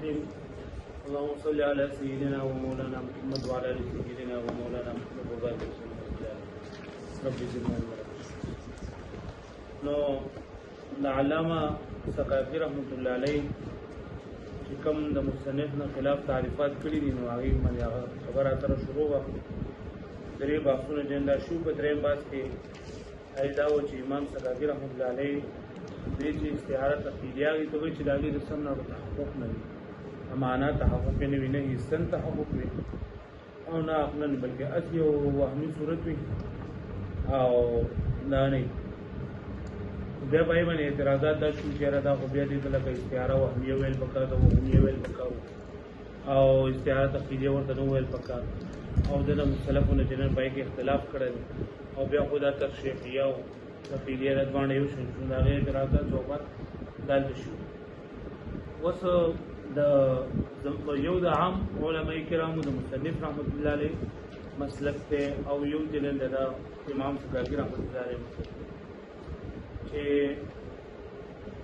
الرحيم اللهم صل على سيدنا ومولانا محمد وعلى ال سيدنا ومولانا محمد وبارك وسلم رب زدنا علما. نو علامه ثقافي رحمت الله علیه چې کوم د مصنف نه خلاف تعریفات کړي دي نو هغه باندې خبره تر شروع وا درې بحثونه جندا شو په درې باس کې ایدا او چې امام ثقافي رحمت الله علیه دې چې استعاره تقیدیه وي ته چې داږي رسم نه تحقق نه وي معنا تحقق نه وي نه هیڅ تحقق وي او نه خپل بلکې اصلي او وهمي صورت وي او نه نه بیا به باندې اعتراضات دا شو چې رادا خو بیا دې لکه استعاره وهمي ویل پکار دا وهمي ویل پکار او استعاره تقیدیه ورته نو ویل پکار او د مختلفو جنن پای کې اختلاف کړل او بیا خدا تشریحیه او تقیدیه د باندې یو شو دا غیر اعتراضات صحبت دال شو وس د یو د عام علماء کرامو د مصنف رحمت الله علیه مسلک ته او یو جنن د امام ثقافي رحمت الله علیه چې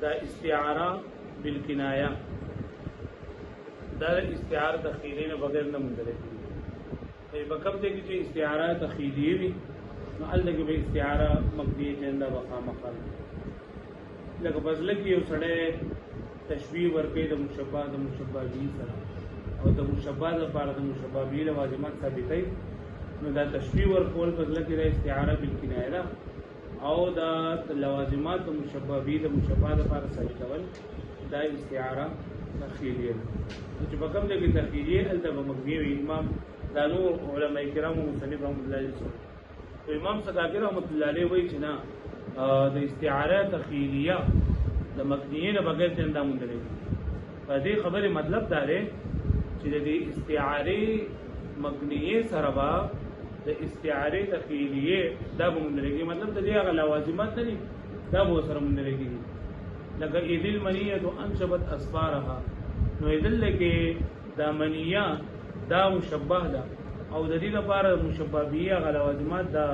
دا استعاره بالکنایه دا استعاره تخیلی نه بغیر نه مندل کیږي په کوم ځای کې چې استعاره تخیلی وي نو الګ به استعاره مقدیه چنده وقا مخال لکه بدل کې یو سړی تشبیه ورکړي د مشبہ به سره او د مشبہ لپاره د مشبہ به لوازمات ثابتای نو دا تشبیه ورکول بدل کې د استعاره بالکنایه او دا لوازمات مشبہ به د مشبہ لپاره ثابتول دا استعاره تخیلیه چې په کوم ځای کې تخیلیه الته مقدیه امام دا نور علماء کرام مصنف رحمت الله علیه تو امام ثقافي رحمت الله علیه وایي چې نه د استعاره تخیلیه د مقنیه نه بغیر څنګه مونږ په دې خبره مطلب دا دی چې د استعاره مقنیه سره با د استعاره تخیلیه دا مونږ لري مطلب د دې هغه لوازمات نه دي دا به سره مونږ لري لکه اذل منیه انشبت اسفارها نو اذل کې دا منیه دا مشبہ ده او د دې لپاره مشبہ به هغه لوازمات دا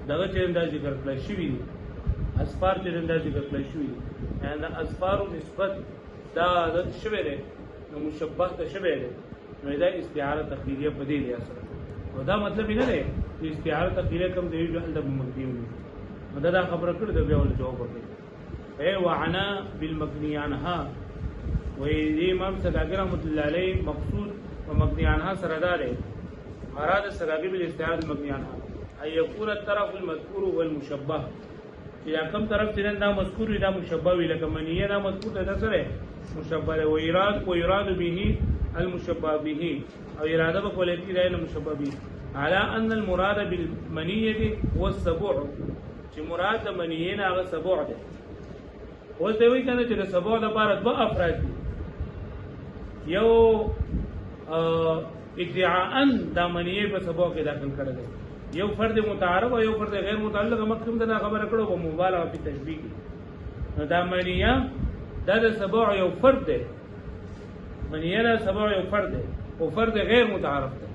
دغه چنده ذکر کړل شوی دي اسفار چنده ذکر کړل شوی دي دا اسفار نسبت دا د شوی ده نو مشبہ ته شوی ده نو دا استعاره تخیلیه په دې دی اصل او دا مطلب نه دی چې استعاره تخیلیه کوم دی د مقدیم دا خبره کړو دا بیا ول جواب ورکړي اي وعنا بالمبني عنها وې امام ثقافي رحمت الله علیه مقصود ومبني عنها سردار مراد الثقافي بالاستعاره المبني عنها اي يكون الطرف المذكور والمشبه یا کوم طرف چې دا مذکور وي دا مشبه وي لکه منیه دا مذکور ده سره مشبه له ويراد به المشبه به او اراده په کولتي دی نه مشبه به على ان المراد بالمنيه هو السبوع چې مراد د منیه نه هغه سبوع ده اوس دوی کنه چې د سبوع لپاره دوه افراد دي یو ادعاء دا منیه په سبوع کې داخل کړل یو فرد متعارف او یو فرد غیر متعلق مخکې دا خبره کړو په مبالغه په تشبیه نو دا منیه دا د سبوع یو فرد دی منیه دا سبوع یو فرد دی او فرد غیر متعارف دی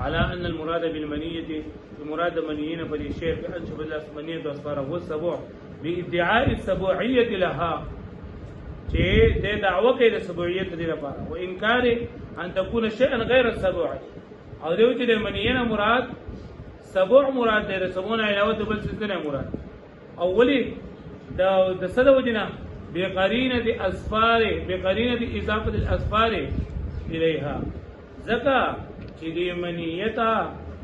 على ان المراد بالمنيه المراد منيين فللشيخ انشب الاسمنيه واصفار هو السبوع بادعاء السبوعيه لها چې د دعوه کوي د سبوعیت لپاره او انکار ان تكون شيئا غیر السبوع او دیو چې د منیه مراد سبوع مراد دی سبوع نه علاوه بل څه نه مراد اولی د صد وجنا بقرینه اسفار بقرینه اضافه الاسفار الیها ذکا چې د منیه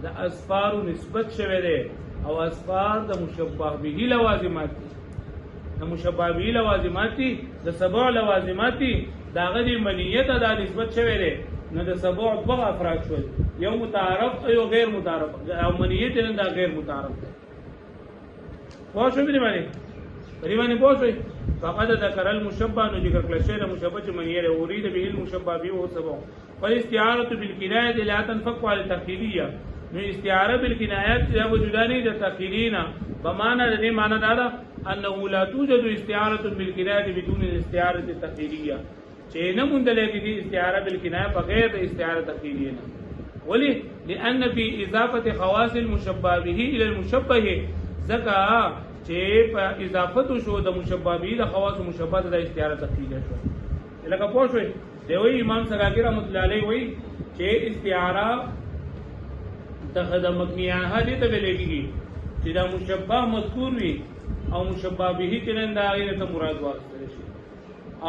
د اسفار نسبت شوه دی او اسفار د مشبہ به لوازمات د مشبہ به لوازمات د سبوع لوازمات دا غدي منیه ته د نسبت شوه دی نو د سبوع دوه افراد شول یو متعارف او یو غیر متعارف او منیه ته دا غیر متعارف ده خو شو به باندې پوښوي فقط ذکر المشبہ نو ذکر کړل شی د مشبہ چې منیه له اريد به المشبہ به او سبوع والاستعاره بالکنایه لا تنفك على التقیلیه نو استعاره بالکنایات دا وجودا نه د تقیلینا بمعنى د دې معنی دا انه لا توجد استعاره بالکنایه بدون الاستعاره التقیلیه چې نه مونږ لګي استعاره بالکنایه بغیر د استعاره تقیلیه نه ولي لان في اضافه خواص المشبہ به الى المشبه ذکا چې په اضافت شو د مشبہ به د خواص مشبہ د استعاره تقیلیه شو لکه پوه شوئ دی وایي امام سکاکي رحمت الله علیه وایي چې استعاره د مبني عنها دې ته ویل کېږي چې دا مشبه مذکور وي او مشبه به چې نن دا غیر ته مراد واخیستل شي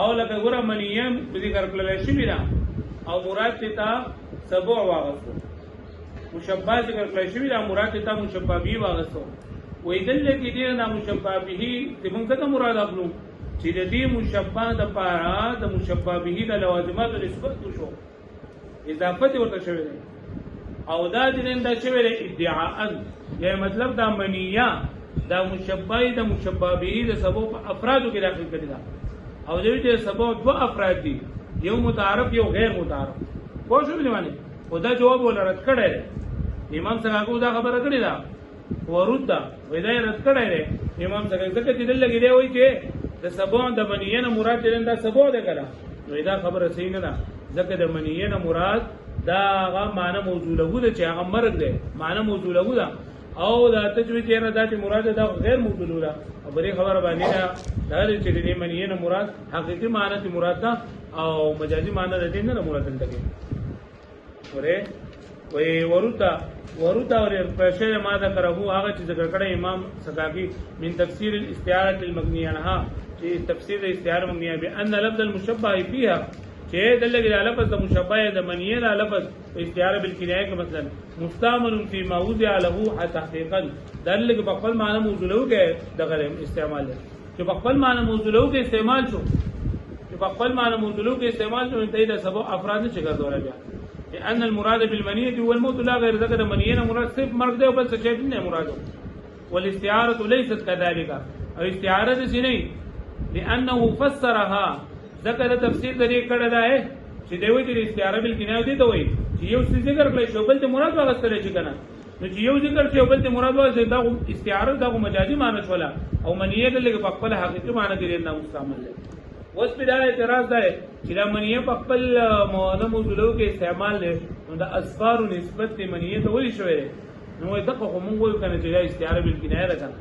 او لکه ګوره منیه ذکر کړل شي دا او مراد ته سبع واغستو مشبه ذکر کړل شي دا مراد ته مشبه به واغستو وې دلته کې دې دا مشبه به ته موږ څه مراد اخلو چې دې مشبه د پاره د مشبه به د لوازمات نسبت شو اضافه ورته شوی دی او دا دین دا شوی دی ادعاء یا مطلب دا منیه دا مشبه د مشبه به د سبب افرادو کې داخل کړي دا او دوی ته سبب دو افراد دي یو متعارف یو غیر متعارف خو شو باندې خدا جواب ولرت کړی امام څنګه دا خبره کړی دا ورود دا ودا رد کړی امام څنګه ځکه چې دلته کې دی وایي چې د سبب د منیه نه مراد دې دا سبب ده کړه نو دا خبره صحیح نه ده ځکه د منیه نه مراد دا هغه معنی موضوع له ده چې هغه مرګ ده معنی موضوع له ده او دا تجوید یې نه دا چې مراد دا غیر موضوع ده او بری خبره باندې دا چې دې منیه نه مراد حقيقي معنی ته مراد ده او مجازي معنی د دې نه مراد ده وره وی ورتا ور پرشه ما ذکره هغه چې ذکر کړی امام سکاکی من تفسیر الاستعاره المبنيه عنها چې تفسیر الاستعاره مبنيه بان لفظ المشبه فيها چې دلته لفظ د مشبه د منیه د لفظ استعاره بالکنایه کې مثلا مستعمل فی ما وضع له تحقیقا دلته په خپل معنی موضوع کې دغه استعمال چې په خپل معنی موضوع کې استعمال شو چې په خپل معنی موضوع کې استعمال شو ته د سبب افراد څخه ګرځول بیا لأن المراد بالمنية هو الموت لا غير ذكر منية مراد صرف مرض ده وبس شيء نه مراده والاستعارة ليست كذلك او استعارة سني لأنه فسرها ذکر تفسیر د دې کړه ده چې دوی د استعاره بالکنایه دي ته وایي چې یو څه ذکر کړی شو بل ته مراد واغستل شي کنه نو چې یو ذکر شو بل ته مراد واغستل دا استعاره دا مجازي معنی شولا او منیه د لګ په خپل حقیقي معنی کې نه مستعمل ده اوس په دا اعتراض ده چې دا منیه په خپل موضوع کې استعمال ده نو دا اسفار نسبت منیه ته ولي شوی نو دغه کوم وایو کنه چې دا استعاره بالکنایه ده کنه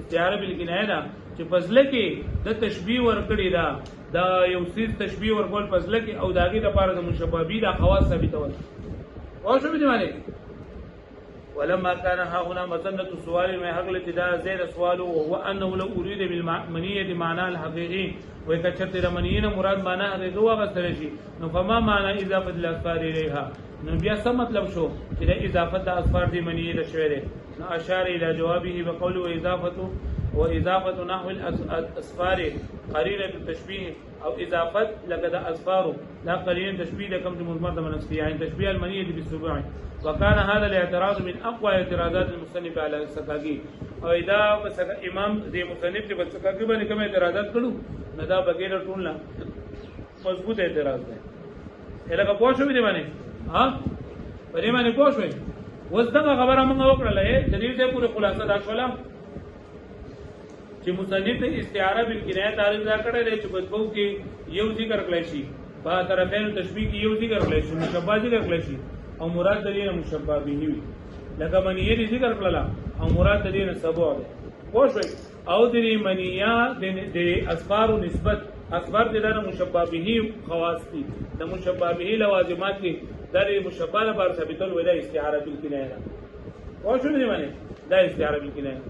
استعاره بالکنایه ده چې فضله کې د تشبیه ورکړی دا یو سیس تشبیه ورکول فضله کې او داګه د پاره د مشبه به د خواص ثابتول او شو به معنی ولما كان ها هنا مظنه السؤال ما حق الابتداء زيد سؤال وهو انه لو اريد بالمنيه معنى الحقيقي وكثرت المنيه مراد معنى حقيقي وغسل شيء نو فما معنى اضافه الاصفار اليها نو بیا څه مطلب شو چې د اضافه د اصفار دی منیه د شویره نو اشار الى جوابه بقوله واضافه نحو الاصفار قرينه التشبيه او اضافه لقد اصفار لا قرينه تشبيه لكم مضمر منسيه يعني تشبيه المنيه بالسبوع وكان هذا الاعتراض من اقوى اعتراضات المصنف على السكاكي او اذا امام دې مصنف دې السكاكي باندې کوم اعتراضات کړو نه دا بغیر ټول نه مضبوط اعتراض ده الهغه پوه شو دې باندې ها پرې باندې پوه شو اوس دا خبره موږ وکړلې د دې ته پوره خلاصه دا شولا چې مصنف استعاره بالکنایه تعریف دا کړل چې بدبو کې یو ذکر کړل شي په طرفین تشبیه کې یو ذکر کړل شي مشبہ ذکر کړل شي او مراد دلیل مشبہ به وي لکه منیه ذکر کړل او مراد دلیل سبع ده خوښ او د منیه د اسفار نسبت اسفار د مشبہ به خواص دي د مشبہ به لوازمات دي د مشبہ لپاره ثابتول ولا استعاره بالکنایه خوښ دي معنی دا استعاره بالکنایه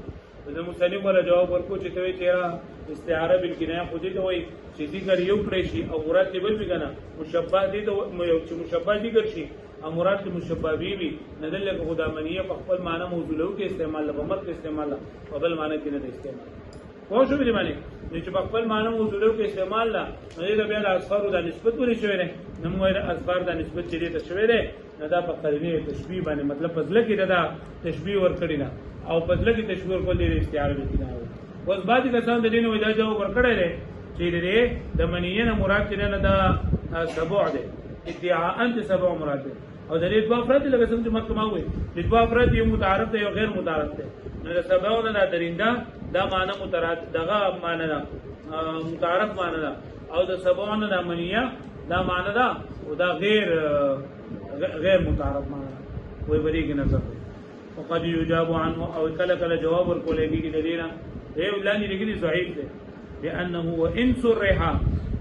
د مصنف ولا جواب ورکو چې ته تیرا استعاره بالکنایه خو دې ته وایي چې ذکر یو کړی شي او مراد دې بل وګڼه مشبہ دې ته یو چې مشبہ ذکر شي او مراد دې مشبہ وي نه دلته خدا منیه په خپل معنی موضوع له کې استعمال له مت کې استعمال او بل معنی کې نه استعمال خو شو دې معنی چې په خپل معنی موضوع له کې استعمال لا نه دې بیا د اصفار د نسبت ولې شوی نه نو د اصفار د نسبت چې دې ته شوی نه دا په قرینه تشبیه باندې مطلب فضله کې دا تشبیه ور کړی نه او فضله کې تشبیه ور کول دې استعاره بالکنایه اوس بعضی کسان د دین وجه جواب ورکړی دی چې دې د منیه نه مراد نه دا سبع ده ادعاء انت سبع مراد ده او د دې دوه افراد لکه څنګه چې مخکې ما وې د دوه افراد یو متعارف دی او غیر متعارف دی نو د سبع نه درینده دا معنی متعارف دغه معنی ده متعارف معنی ده او د سبع نه د منیه دا معنی ده او دا غیر متعارف معنی وې بری کې نظر وقد يجاب عنه او کله جواب ورکولېږي د دې نه دی ولانی لګي ضعیف دی لانه وان صرح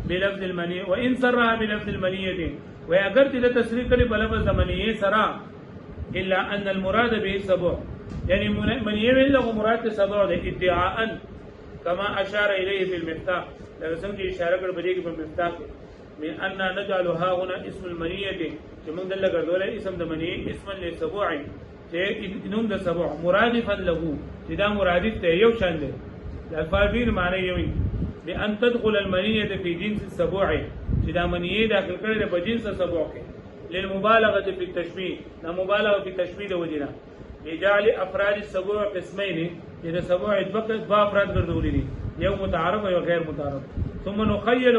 بلفظ المنیه وان صرها بلفظ المنیه واگر چې تصریح کړي په لفظ د منیه سره الا ان المراد به السبع یعنی منیه له مراد سبع د ادعاء كما اشار اليه في المفتاح لکه څنګه اشاره کړ په دې کې په مفتاح من ان نجعلها هنا اسم المنیه چې موږ دلته ګرځولې اسم د منیه اسم للسبع چې نوم د سبع مرادفا له چې دا مرادف ته یو شان دی الفاظ معنی یو بان تدخل المنیه في جنس السبع چې دا منیه داخل کړي په جنس سبع کې للمبالغه في التشبيه دا مبالغه في تشبيه د وجنه لجعل افراد السبع قسمين چې د سبع دوه افراد ګرځولې دي یو متعارف او غیر متعارف ثم نخيل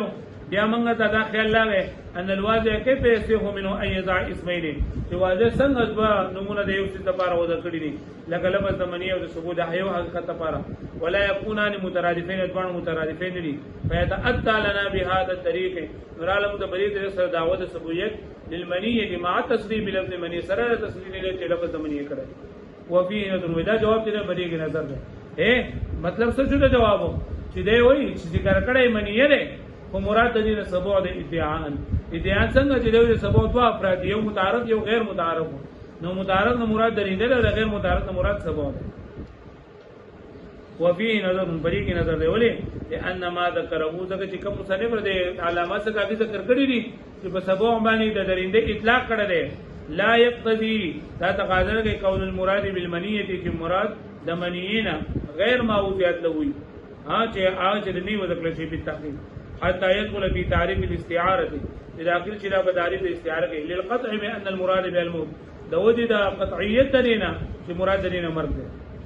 بیا موږ ته دا خیال لاغې ان الواضح كيف يصح منه ان يضع اسمين چې واضح څنګه دوه نمونه د یو څه لپاره ودا کړی دي لکه لفظ د منیه او د ثبوت د یو حقیقت لپاره ولا يكونان مترادفين دوه مترادفين دي فيتأتى لنا بهذا الطريق نرالم د برید سره دعوت ثبوت للمنیه مع تصریح بلفظ منیه سره تصریح له لفظ د منیه کړی وفي نظر ودا جواب دې بریګ نظر ده مطلب څه شو جواب چې دی وایي چې ذکر کړی منیه ده خو مراد دې نه سبع د ادعاء څنګه چې دوی سبع دوه افراد یو متعارف یو غیر متعارف نو متعارف نه مراد درینده ده غیر متعارف نه مراد سبع ده وفي نظر بری کی نظر دی ولی لان ما ذکره ذکر چې کوم مصنف دې علامات څخه کافي ذکر کړی دي چې په سبع باندې د درینده اطلاق کړی دی لا يقتضي دا تقاضا کوي قول المراد بالمنیه چې مراد د منیینا غیر موضوعات لوي چې د نیو ذکر شي په تحقیق حتى يدخل في تعريف الاستعاره اذا اخر شيء لا تعريف الاستعاره للقطع بان المراد بالموت ده وجد قطعيه دينا چې مراد دينا مرد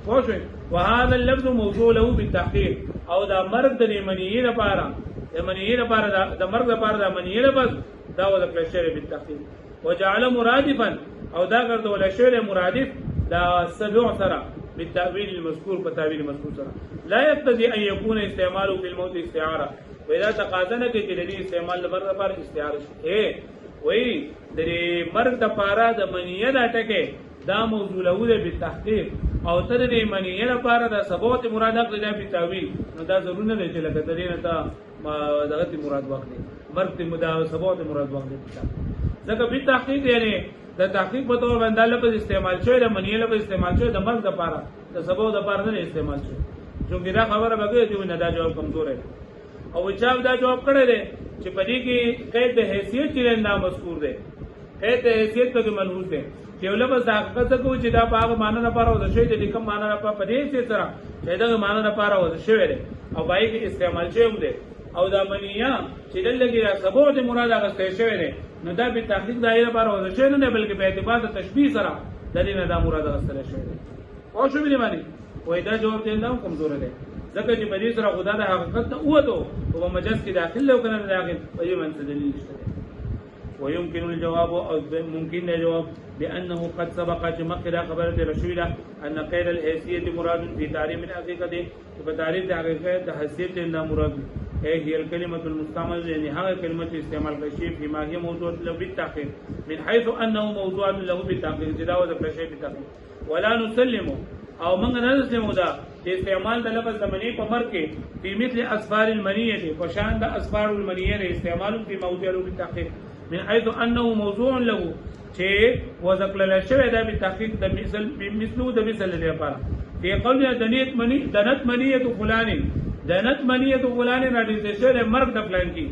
خوښ وهذا اللفظ موضوع له بالتحقيق او دا مرد د منیه لپاره د منیه لپاره د مرد لپاره د منیه لپاره دا ذکر شی بالتحقيق وجعل مرادفا او دا ګرځول شی مرادف دا سبع سره بالتاويل المذكور بتاويل المذكور سره لا يقتضي ان يكون استعماله في الموت استعاره وإذا تقاضنا کې چې د استعمال لپاره لپاره استعاره شي وای د مرګ لپاره د منیه دا ټکه دا موضوع له به تحقیق او تر دې منیه لپاره د ثبوت مراد اخلي په تعویل نو دا ضرور نه دی چې لکه درې نه تا دغه مراد واخلي مرګ ته مدا ثبوت مراد واخلي ځکه په تحقیق یعنی د تحقیق په تور باندې لپاره استعمال شوی د منیه لپاره استعمال شوی د مرګ لپاره د ثبوت لپاره نه استعمال شوی چې دا خبره بګي چې نه دا جواب کمزور دی او چا دا جواب کړی دی چې په دې کې قید د حیثیت چې نه مذکور دی قید د حیثیت په منحوس دی چې ولې د حقیقت کو چې دا په هغه معنی نه پاره او د شی د کوم معنی نه په دې چې سره چې دا معنی نه پاره او د شی دی او پای کې استعمال شوی دی او دا منیه چې دلته سبو د مراد هغه شوی دی نو دا په تحقیق دایره پاره او د شی نه بلکې په اعتبار د تشبیه سره د دې نه دا مراد هغه شوی دی او شو به معنی وای دا جواب دی نو کمزور دی ځکه چې په دې سره خدا د حقیقت ته وته او مجاز کې داخل لو کنه داخل په دې باندې دلیل نشته ويمكن الجواب او ممكن الجواب بانه قد سبق جمع خبره رشيده ان قيد الحيثيه مراد في تعريف الحقيقه بتعريف الحقيقه حیثیت نه مراد هي الكلمه المستعمله يعني هذه كلمه استعمال شيء فيما هي موضوع له بالتحقيق من حيث انه موضوع له بالتحقيق تجاوز الشيء بالتحقيق ولا نسلم او موږ نه نسلمو دا چې استعمال د لفظ د منی په مرګ کې په مثل اسفار المنیه په شان د اسفار المنیه استعمال په موضوع له بالتحقيق من حيث انه موضوع له چې وذکر له شوی دا بالتحقيق د مثلو د مثل لپاره په قول دنیت منی دنت منیه فلان دنت منیه فلان نه دي چې مرګ د فلان کې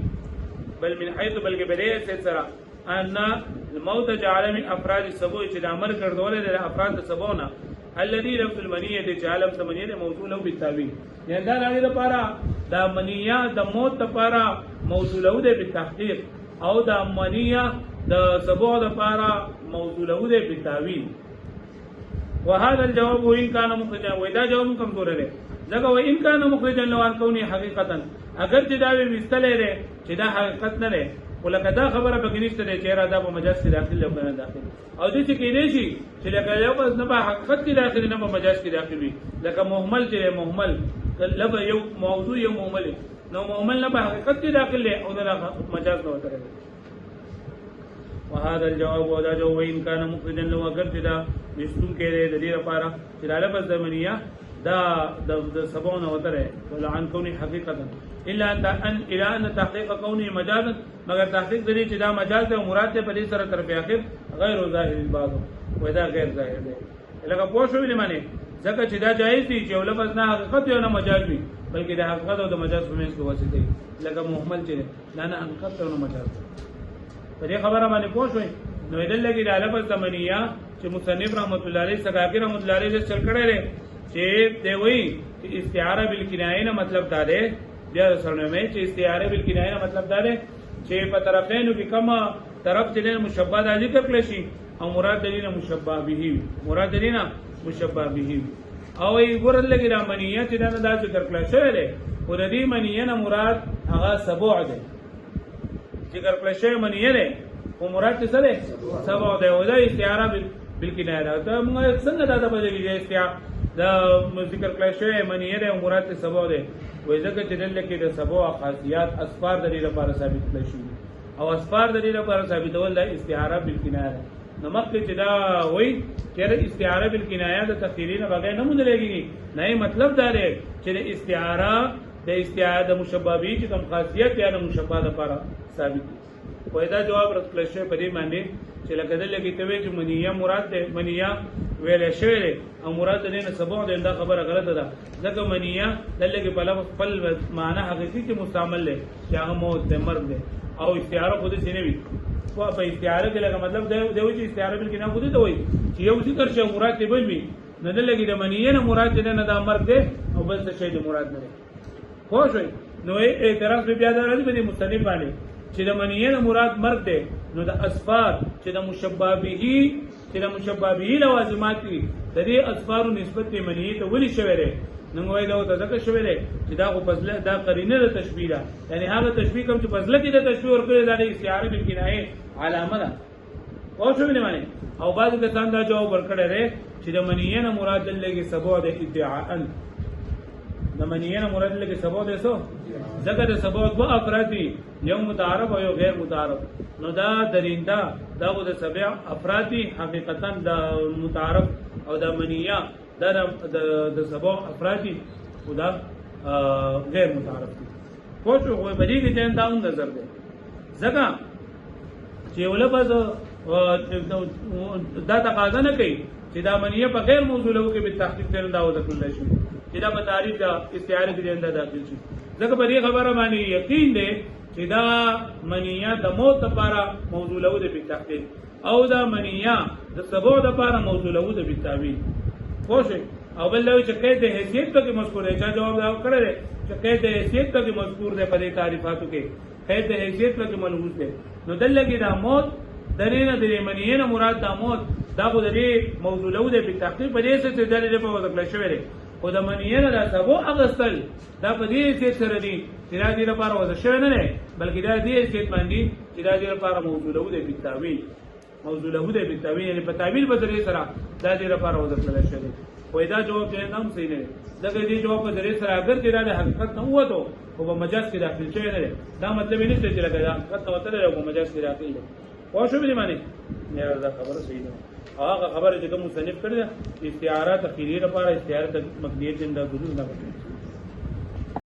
بل من حيث بلکې بلې سره ان الموت جعل من افراد السبوع چې د امر ګرځول د افراد السبوعنا الذي لفظ المنیه چې عالم ثمانیه موضوع له بالتاویل یعنی دا لري لپاره دا منیه د موت لپاره موضوع له بالتحقیق او دا منیه د سبوع لپاره موضوع له بالتاویل وهذا الجواب وان كان مخرجا ودا جواب کمزور دی ځکه وان كان مخرجا لو ان كوني حقیقتا اگر چې دا وی مستله لري چې دا حقیقت نه لري ولکه دا خبره بګنيشته دی چې را دا په مجاز کې داخل له کنه داخل او دې چې کې دی شي چې لکه یو بس نه په حقیقت کې داخل نه په مجاز کې داخل وي لکه مهمل چې مهمل لفظ یو موضوع یو مهمل نو مهمل نه په حقیقت کې داخل له او نه مجاز نه وتره وهذا الجواب ودا جو وان كان مخرجا لو اگر دا مستون کې د دې لپاره چې لفظ زمنیه دا د سبون وتره ولا عن كوني حقيقه الا ان الى ان تحقيق كوني مجازا مگر تحقیق دلی چې دا مجاز دی او مراد ته په دې سره طرف اخر غیر ظاهر البعض ودا غیر ظاهر دی لکه پوه شو ویل معنی ځکه چې دا جایز دی چې لفظ نه حقیقت او نه مجاز وي بلکې د حقیقت او د مجاز په منځ کې واسطه دی لکه محمل چې نه حقیقت او نه مجاز په دې خبره باندې پوه شئ نو دې لګي د لفظ زمنیه چې مصنف رحمت الله علیه سګاګر رحمت الله علیه چل کړه لري چې دی وایي چې استعاره بالکنایه نه مطلب دا دی بیا سره مې چې استعاره بالکنایه مطلب دا دی چې په طرفینو کې کوم طرف چې مشبہ د ذکر کړی شي او مراد دلیل مشبہ به مراد دلیل مشبہ به او ای ګورل لګی را منیه چې دا ذکر کړی شوی دی او د دې منیه نه مراد هغه سبوع دی ذکر کړی شوی منیه دی او مراد څه دی سبوع دی او دا استعاره بالکنایه دا موږ څنګه دا بدلی دی استعاره دا ذکر کړی شوی منیه دی او مراد سبوع دی وای ځکه چې دلته کې د سبوع خاصیات اسفار د دې لپاره ثابت کړي شي او اسفار د دې لپاره ثابتول د استعاره بالکنایه نو مخکې چې دا وای چې استعاره بالکنایه د تفسیرینه بغیر نه مونږ نه مطلب دا دی چې د استعاره د مشبہ به چې کوم خاصیت یا د مشبہ لپاره ثابت وای دا جواب راکړل شي په دې باندې چې لکه دلته کې ته چې منیه مراد ده منیه ویل شوی او مراد دې نه سبوع ده دا خبره غلطه ده ځکه منیه دلته کې په لفظ خپل معنی حقيقي کې مستعمل ده چې هغه موت ده مرګ ده او استعاره خود څه نه وي خو په استعاره کې لکه مطلب دا دی چې استعاره بل کې نه خود ته وایي چې یو ذکر شي مراد ته بل وي نه دلته د منیه نه مراد دې نه دا مرګ ده او بل څه شی د مراد نه خو شوي نو اعتراض بیا دا راځي په مصنف باندې چې د منیه نه مراد مرګ ده نو د اسفار چې د مشبہ به لوازمات دي د دې اسفار نسبت منیه ته ولي شوی دی نو وای دا ته ځکه شوی دی چې دا خو فضله دا قرینه د تشبیه ده یعنی هغه تشبیه کوم چې فضله کې د تشبیه ورکړي دا د استعاره بالکنایه علامه ده او شو نه معنی او بعض کسان دا جواب ورکړي لري چې د منیه نه مراد لګي سبوع د ادعاء د منیه نه مراد لګي سبوع ده سو ځکه د سبوع دوه افراد دي یو متعارف او یو غیر متعارف نو دا درینده دا د سبع افراد دي حقیقتا د متعارف او د منیه دا د سبع افراد دي او دا غیر متعارف دي خو شو په دې کې دا نظر دی ځکه چې ولفظ دا تقاضا نه کوي چې دا منیه په غیر موصوله کې به تحقیق سره دا وځي کله شي چې دا په تعریف د استعاره کې انده داخل شي ځکه په دې خبره باندې یقین دی چې دا منیه د موت لپاره موصوله ده په تحقیق او دا منیه د سبوع لپاره موصوله ده په تعویل خوش او بل له چې کته حیثیت ته مذکور ہے چا جواب دا کړل چې کته حیثیت ته مذکور ده په دې تعریفاتو کې کته حیثیت ته منحوس ده نو دلته دا موت درینه د منیه نه مراد دا موت دا خو د دې موصوله ده په تحقیق په دې څه د دې په وځل شوی دی او د منیه نه دا سبوع اغستل دا په دې څه سره دي چې دا دې لپاره وځل شوی نه دی بلکې دا دې څه باندې چې دا دې لپاره موصوله ده په تعویل موصوله ده په تعویل یعنی په تعویل په ذریعہ سره دا دې لپاره وځل شوی دی وای دا جواب ته نام صحیح نه دا دې جواب په ذریعہ سره اگر چې دا حقیقت نه وته او په مجاز کې داخل شوی نه دی دا مطلب یې نشته چې لکه دا حقیقت وته او په مجاز کې داخل دی او شو به معنی نه دا خبره صحیح ده هغه خبره چې کوم مصنف کړی استعاره تخیری لپاره استعاره مبنیه جنده ضرور نه